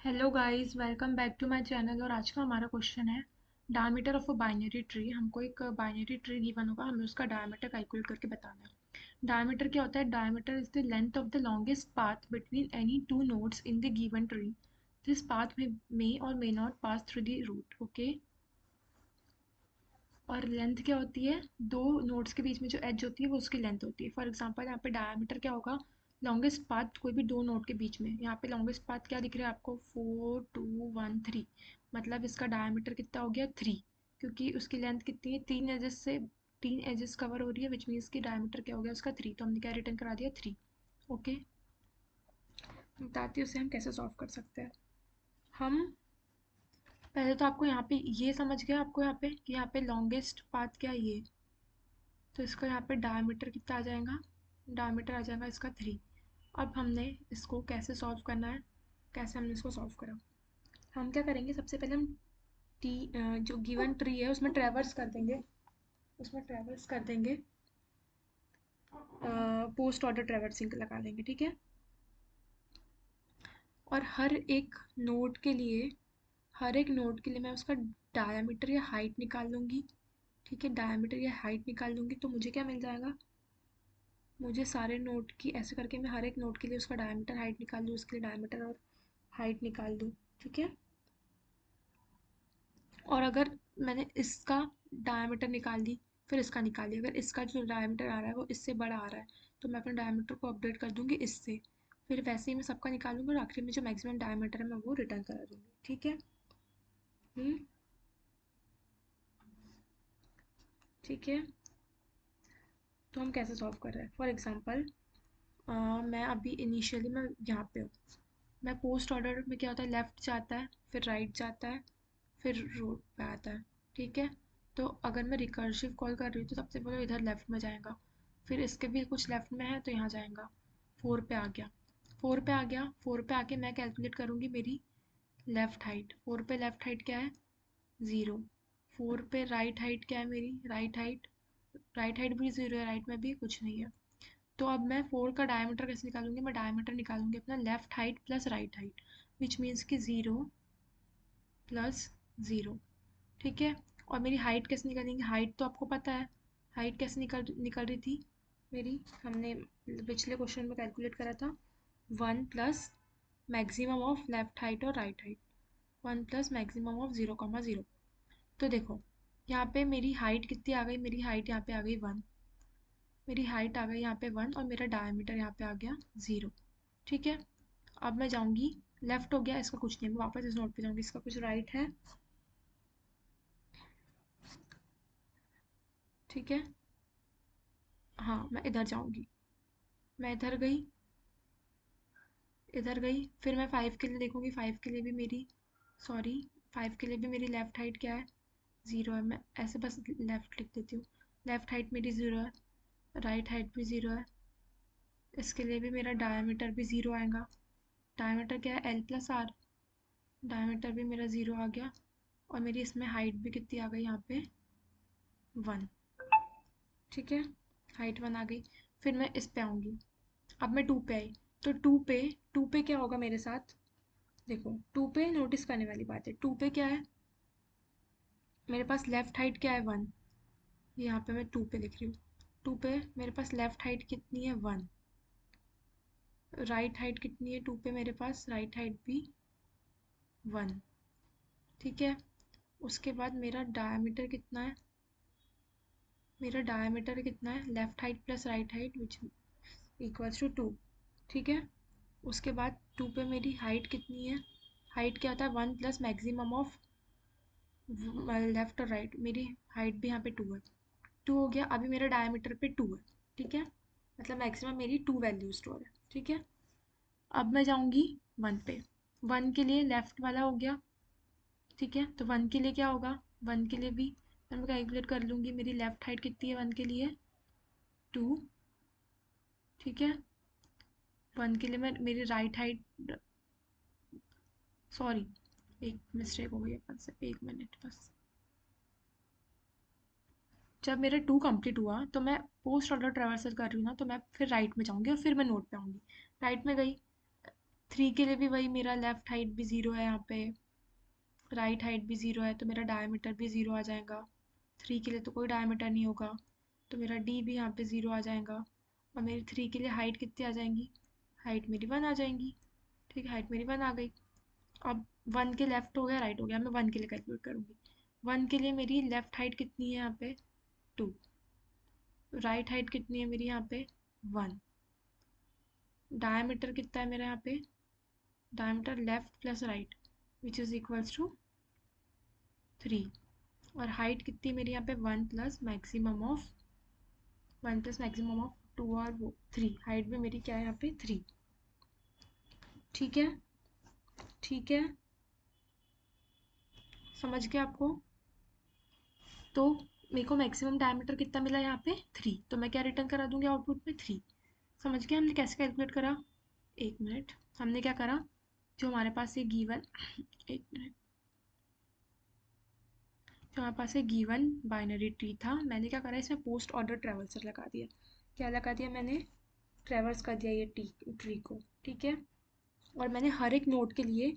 Hello guys, welcome back to my channel. और आज का हमारा क्वेश्चन है diameter of a binary tree. हमको एक बाइनरी ट्री गिवन होगा, हमें उसका डायमीटर कैलकुलेट करके बताना है। डायमीटर क्या होता है? Diameter is the length of the longest path between any two nodes in the given tree. This path may or may not pass through the root. Okay. और लेंथ क्या होती है? दो नोड्स के बीच में जो एज होती है वो उसकी लेंथ होती है। फॉर एग्जांपल यहाँ पे डायमीटर क्या होगा? लॉन्गेस्ट पाथ कोई भी दो नोड के बीच में, यहाँ पे लॉन्गेस्ट पाथ क्या दिख रहा है आपको? 4 2 1 3। मतलब इसका डायमीटर कितना हो गया? 3। क्योंकि उसकी लेंथ कितनी है? तीन एजेस कवर हो रही है, विच मीन्स की डायमीटर क्या हो गया उसका? 3। तो हमने क्या रिटर्न करा दिया? 3। ओके। बताती हूँ उसे हम कैसे सॉल्व कर सकते हैं। हम पहले तो आपको यहाँ पे ये समझ गया आपको यहाँ पे कि यहाँ पे लॉन्गेस्ट पाथ क्या है? ये। तो इसका यहाँ पे डायमीटर कितना आ जाएगा? डायमीटर आ जाएगा इसका 3। अब हमने इसको कैसे सॉल्व करना है? कैसे हमने इसको सॉल्व करा? हम क्या करेंगे, सबसे पहले हम जो गिवन ट्री है उसमें ट्रेवर्स कर देंगे। पोस्ट ऑर्डर ट्रेवर्सिंग लगा देंगे, ठीक है। और हर एक नोड के लिए मैं उसका डायमीटर या हाइट निकाल लूँगी। ठीक है, डायमीटर या हाइट निकाल लूँगी तो मुझे क्या मिल जाएगा? मुझे सारे नोट की ऐसे करके मैं हर एक नोट के लिए उसका डायमीटर हाइट निकाल लूँ, उसके लिए डायमीटर और हाइट निकाल दूँ। ठीक है। और अगर मैंने इसका डायमीटर निकाल दी, फिर इसका निकाल लिया, अगर इसका जो डायमीटर आ रहा है वो इससे बड़ा आ रहा है तो मैं अपने डायमीटर को अपडेट कर दूंगी इससे। फिर वैसे ही मैं सबका निकालूंगी और आखिरी में जो मैक्सिमम डायमीटर है मैं वो रिटर्न करा दूंगी। ठीक है। हम्म। ठीक है। तो हम कैसे सॉल्व कर रहे हैं? फॉर एग्जांपल मैं अभी इनिशियली मैं यहाँ पे हूँ। मैं पोस्ट ऑर्डर में क्या होता है, लेफ़्ट जाता है, फिर राइट जाता है, फिर रोड पे आता है। ठीक है। तो अगर मैं रिकर्सिव कॉल कर रही हूँ तो सबसे पहले इधर लेफ़्ट में जाएगा, फिर इसके भी कुछ लेफ़्ट में है तो यहाँ जाएगा। 4 पे आ गया। 4 पे आके मैं कैलकुलेट करूँगी मेरी लेफ़्ट हाइट। 4 पे लेफ़्ट हाइट क्या है? 0। 4 पे राइट हाइट क्या है मेरी? राइट हाइट भी 0 है, राइट में भी कुछ नहीं है। तो अब मैं 4 का डायमीटर कैसे निकालूंगी? मैं डायमीटर निकालूंगी अपना left height plus right height, which means कि 0 प्लस 0। ठीक है। और मेरी हाइट कैसे निकालेंगे? हाइट तो आपको पता है। हाइट कैसे निकल रही थी मेरी? हमने पिछले क्वेश्चन में कैलकुलेट करा था। 1 plus maximum of left height और right height. 1 plus maximum of 0,0। तो देखो यहाँ पे मेरी हाइट कितनी आ गई? मेरी हाइट यहाँ पे आ गई 1। मेरी हाइट आ गई यहाँ पे 1 और मेरा डायमीटर यहाँ पे आ गया 0। ठीक है। अब मैं जाऊँगी, लेफ्ट हो गया, इसका कुछ नहीं, मैं वापस इस नोट पे जाऊँगी, इसका कुछ राइट है। ठीक है। हाँ, मैं इधर जाऊँगी। मैं इधर गई, फिर मैं 5 के लिए देखूँगी। 5 के लिए भी मेरी सॉरी 5 के लिए भी मेरी लेफ़्ट हाइट क्या है? 0 है। मैं ऐसे बस लेफ़्ट लिख देती हूँ। लेफ़्ट हाइट मेरी 0 है, राइट हाइट भी 0 है। इसके लिए भी मेरा डायमीटर भी 0 आएगा। डायमीटर क्या है? L plus are. डायमीटर भी मेरा 0 आ गया। और मेरी इसमें हाइट भी कितनी आ गई यहाँ पे? 1। ठीक है। हाइट 1 आ गई। फिर मैं इस पे आऊँगी। अब मैं 2 पे आई। तो 2 पे क्या होगा मेरे साथ? देखो 2 पे नोटिस करने वाली बात है। 2 पे क्या है मेरे पास? लेफ्ट हाइट क्या है? 1। यहाँ पे मैं 2 पे लिख रही हूँ। 2 पे मेरे पास लेफ्ट हाइट कितनी है? 1। राइट हाइट कितनी है 2 पे मेरे पास? राइट हाइट भी 1। ठीक है। उसके बाद मेरा डायमीटर कितना है? मेरा डायमीटर कितना है? Left height plus right height which equals to 2। ठीक है। उसके बाद 2 पे मेरी हाइट कितनी है? हाइट क्या होता है? 1 प्लस मैक्सिमम ऑफ लेफ्ट और राइट। मेरी हाइट भी यहाँ पे 2 है। 2 हो गया। अभी मेरा डायमीटर पे 2 है। ठीक है। मतलब मैक्सिमम मेरी 2 वैल्यू स्टोर है। ठीक है। अब मैं जाऊँगी 1 पे। 1 के लिए लेफ्ट वाला हो गया। ठीक है। तो 1 के लिए क्या होगा? 1 के लिए भी मैं कैलकुलेट कर लूँगी। मेरी लेफ्ट हाइट कितनी है 1 के लिए? 2। ठीक है। 1 के लिए मैं मेरी राइट हाइट सॉरी एक मिस्टेक हो गई अपन से, 1 मिनट बस। जब मेरा 2 कंप्लीट हुआ तो मैं पोस्ट ऑर्डर ट्रेवर्सल कर रही हूँ ना, तो मैं फिर राइट में जाऊँगी और फिर मैं नोट पे आऊँगी। राइट में गई, 3 के लिए भी वही, मेरा लेफ्ट हाइट भी ज़ीरो है यहाँ पे, राइट हाइट भी ज़ीरो है, तो मेरा डायमीटर भी ज़ीरो आ जाएगा। 3 के लिए तो कोई डायमीटर नहीं होगा, तो मेरा डी भी यहाँ पे ज़ीरो आ जाएगा। और मेरी 3 के लिए हाइट कितनी आ जाएंगी, हाइट मेरी 1 आ जाएंगी। ठीक है, हाइट मेरी 1 आ गई। अब 1 के लेफ्ट हो गया, राइट हो गया, मैं 1 के लिए कैलकुलेट करूँगी। 1 के लिए मेरी लेफ्ट हाइट कितनी है यहाँ पे, 2। राइट हाइट कितनी है मेरी यहाँ पे, 1। डायमीटर कितना है मेरा यहाँ पे, diameter left plus right which is equals to 3। और हाइट कितनी मेरी यहाँ पे, 1 + टू और वो 3। हाइट भी मेरी क्या है यहाँ पे, 3। ठीक है, ठीक है, समझ गया आपको। तो मेरे को मैक्सिमम डायमीटर कितना मिला यहाँ पे, 3। तो मैं क्या रिटर्न करा दूंगी आउटपुट में, 3। समझ गया हमने कैसे कैलकुलेट करा। एक मिनट, हमने क्या करा, जो हमारे पास ये गिवन एक मिनट, जो हमारे पास ये गिवन बाइनरी ट्री था, मैंने क्या करा, इसमें पोस्ट ऑर्डर ट्रेवल्सर लगा दिया। क्या लगा दिया मैंने, ट्रेवर्स कर दिया ये ट्री को। ठीक है, और मैंने हर एक नोड के लिए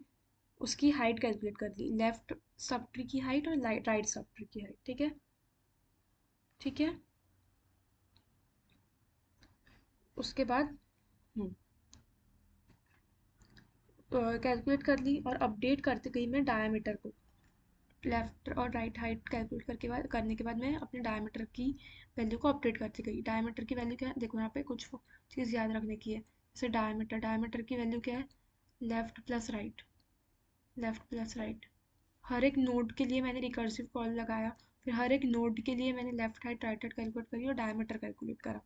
उसकी हाइट कैलकुलेट कर दी, लेफ्ट सब ट्री की हाइट और राइट सब ट्री की हाइट। ठीक है, ठीक है, उसके बाद कैलकुलेट कर ली और अपडेट करते गई मैं डायमीटर को। लेफ्ट और राइट हाइट कैलकुलेट करके बाद करने के बाद मैं अपने डायमीटर की वैल्यू को अपडेट करती गई। डायमीटर की वैल्यू क्या है, देखो यहाँ पे कुछ चीज़ याद रखने की है। जैसे डायमीटर, डायमीटर की वैल्यू क्या है, left plus right, left plus right. हर एक नोड के लिए मैंने रिकर्सिव कॉल लगाया, फिर हर एक नोड के लिए मैंने left height right height calculate करी और डायमीटर कैलकुलेट करा।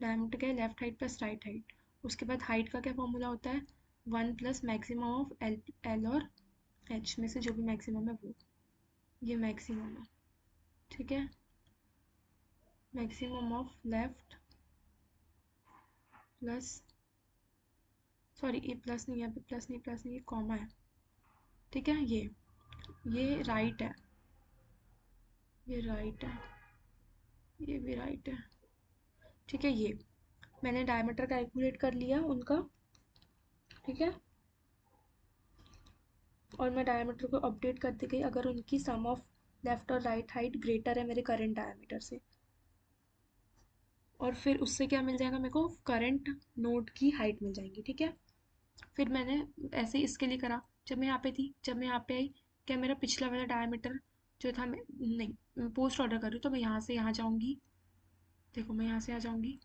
डायमीटर क्या है, left height plus right height. उसके बाद हाइट का क्या फॉर्मूला होता है, 1 + मैक्सिमम ऑफ एल, एल और एच में से जो भी मैक्सिमम है वो, ये मैक्सिमम है। ठीक है, maximum of left plus, sorry ये प्लस नहीं है, यहाँ पे प्लस नहीं, प्लस नहीं, ये कॉमा है। ठीक है, ये राइट है, ये राइट है, ये भी राइट है। ठीक है, ये मैंने डायमीटर कैलकुलेट कर लिया उनका। ठीक है, और मैं डायमीटर को अपडेट करती गई अगर उनकी सम ऑफ लेफ्ट और राइट हाइट ग्रेटर है मेरे करंट डायमीटर से। और फिर उससे क्या मिल जाएगा मेरे को, करंट नोड की हाइट मिल जाएगी। ठीक है, फिर मैंने ऐसे ही इसके लिए करा। जब मैं यहाँ पे थी, जब मैं यहाँ पे आई, क्या मेरा पिछला वाला डायमीटर जो था, मैं नहीं पोस्ट ऑर्डर कर रही हूँ, तो मैं यहाँ से यहाँ जाऊँगी। देखो मैं यहाँ से आ जाऊँगी,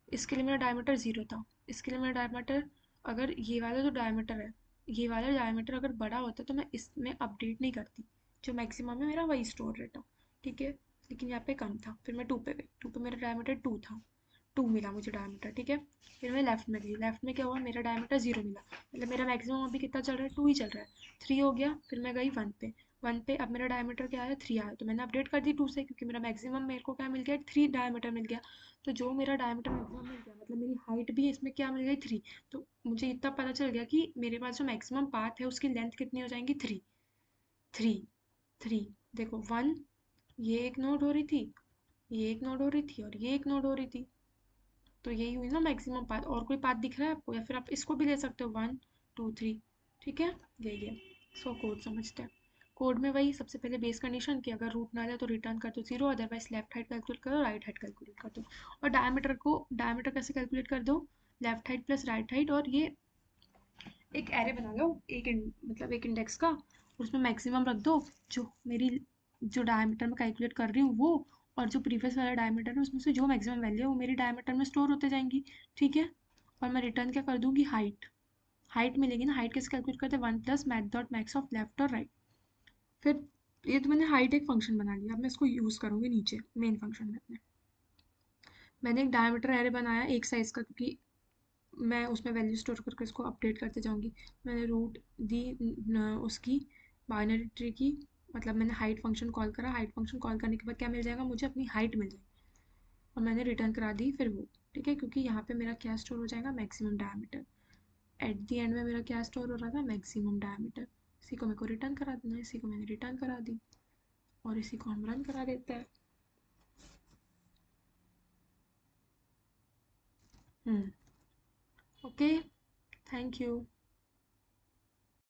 इसके लिए मेरा डायमीटर ज़ीरो था। इसके लिए मेरा डायमीटर, अगर ये वाला जो डायमीटर है, ये वाला डायमीटर अगर बड़ा होता तो मैं इसमें अपडेट नहीं करती, जो मैक्सिमम है मेरा वही स्टोर रहता। ठीक है, लेकिन यहाँ पे कम था, फिर मैं 2 पे गई, 2 पे मेरा डायमीटर 2 था, 2 मिला मुझे डायमीटर। ठीक है, फिर मैं लेफ्ट में गई, लेफ्ट में क्या हुआ, मेरा डायमीटर 0 मिला, मतलब मेरा मैक्सिमम अभी कितना चल रहा है, 2 ही चल रहा है। 3 हो गया, फिर मैं गई 1 पे, 1 पे अब मेरा डायमीटर क्या आया, 3 आया, तो मैंने अपडेट कर दी 2 से, क्योंकि मेरा मैक्सिमम मेरे को क्या मिल गया, 3 डायमीटर मिल गया। तो जो मेरा डायमीटर मैक्सिमम मिल गया, मतलब मेरी हाइट भी इसमें क्या मिल गई, 3। तो मुझे इतना पता चल गया कि मेरे पास जो मैक्सिमम पाथ है उसकी लेंथ कितनी हो जाएंगी, 3। 3, 3, देखो 1, ये एक नोड हो रही थी, ये एक नोड हो रही थी और ये एक नोड हो रही थी, तो यही हुई ना मैक्सिमम पाथ। और कोई पाथ दिख रहा है आपको, या फिर आप इसको भी ले सकते हो, 1 2 3। ठीक है, यही है। सो कोड समझते हैं। कोड में वही सबसे पहले बेस कंडीशन कि अगर रूट ना ले तो रिटर्न कर दो 0, अदरवाइज लेफ्ट हाइट कैलकुलेट करो, राइट हाइट कैलकुलेट कर दो। और डायमीटर कैसे कैलकुलेट कर दो, left height plus right height, और ये एक एरे बना लो, मतलब एक इंडेक्स का, उसमें मैक्सिमम रख दो, जो मेरी जो डायमीटर में कैलकुलेट कर रही हूँ वो, और जो प्रीवियस वाला डायमीटर है उसमें से जो मैक्सिमम वैल्यू है वो मेरी डायमीटर में स्टोर होते जाएंगी। ठीक है, और मैं रिटर्न क्या कर दूंगी, हाइट। हाइट मिलेगी ना, हाइट कैसे कैलकुलेट करते हैं, 1 + math dot max of left और राइट। फिर ये तो मैंने हाइट एक फंक्शन बना लिया, अब मैं इसको यूज़ करूँगी नीचे मेन फंक्शन में अपने। मैंने एक डायमीटर एरे बनाया एक साइज़ का, क्योंकि मैं उसमें वैल्यू स्टोर करके उसको अपडेट करते जाऊँगी। मैंने रूट दी उसकी बाइनरी ट्री की, मतलब मैंने हाइट फंक्शन कॉल करा, हाइट फंक्शन कॉल करने के बाद क्या मिल जाएगा, मुझे अपनी हाइट मिल जाएगी, और मैंने रिटर्न करा दी फिर वो। ठीक है, क्योंकि यहाँ पे मेरा क्या स्टोर हो जाएगा, maximum diameter. At the and में मेरा क्या स्टोर हो रहा था, मैक्सिमम डायमीटर। इसी को मेरे को रिटर्न करा देना है, इसी को मैंने रिटर्न करा दी, और इसी को हम रन करा देते हैं। Okay, thank you.